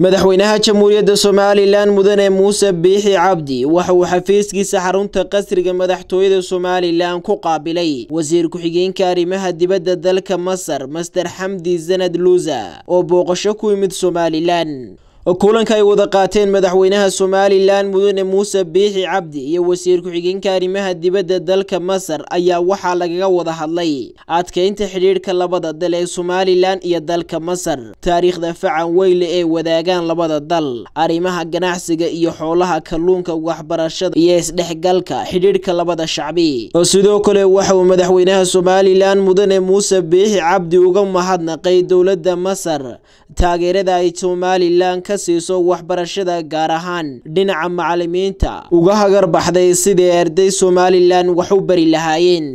madaxweynaha jamhuuriyadda Soomaaliland mudane Muuse Biixi Cabdi waxa uu xafiiskiisa xarunta qasriga madaxtooyada Soomaaliland ku qaabilay wasiir ku-xigeenka arrimaha dibadda dalka Masar Mr Hamdi Zanad Luza oo booqasho ku yimid Soomaaliland kulanka ay wada qaateen madaxweynaha Soomaaliland mudane Muuse Biixi Cabdi iyo wasiir ku-xigeenka arrimaha dibadda dalka Masar ayaa waxa lagaga wada hadlay adkeynta xiriirka labada dal ee Soomaaliland iyo dalka Masar taariikhda facan weyn ee wadaagaan labada dal arrimaha ganacsiga iyo xoolaha kalluunka waxbarashada iyo isdhexgalka xiriirka labada shacbi sidoo kale waxa uu madaxweynaha Soomaaliland mudane Muuse Biixi Cabdi uga mahadnaqay dawladda Masar taageerada ay Soomaaliland siiso waxbarashada gaar ahaan dhinaca macallimiinta uga hagar baxday sidii arday Soomaaliland wax u bari lahaayeen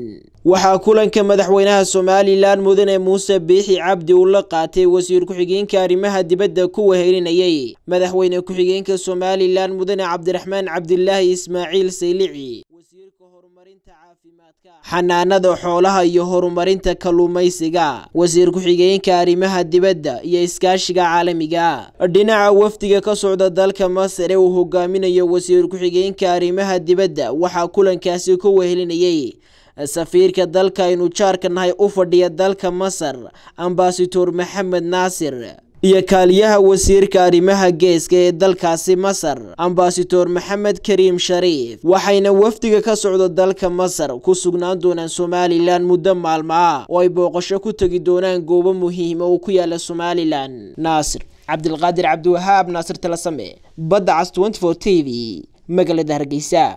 waxa kulanka madaxweynaha Soomaaliland mudane Muuse Biixi Cabdi uu la qaatay wasiir ku-xigeenka arrimaha dibadda ku wehelinayay madaxweyne ku-xigeenka Soomaaliland mudane Cabdiraxmaan Cabdillaahi Ismaaciil Saylici wasiirka horumarinta caafimaadka xanaanada xoolaha iyo horumarinta kalluumaysiga wasiir ku-xigeenka arrimaha dibadda iyo iskaashiga caalamiga dhinaca wafdiga ka socda dalka Masar ee uu hogaaminayo wasiir ku-xigeenka arrimaha dibadda waxa kulankaasi ku wehelinayay safiirka dalka aynu jaarka nahay u fadhiya dalka Masar ambassador Maxamed Naasir iyo kaaliyaha wasiirka arrimaha geeska ee dalkaasi Masar ambassador Maxamed Kariim Shariif waxayna wafdiga ka socda dalka Masar ku sugnaan doonaan Soomaaliland muddo maalmo ah oo ay booqasho ku tagi doonaan goobo muhiim ah oo ku yaala Soomaaliland Naasir Cabdilqaadir Cabdiwahaab Naasir Talasame Badda Cas 24 TV magaalada Hargeysa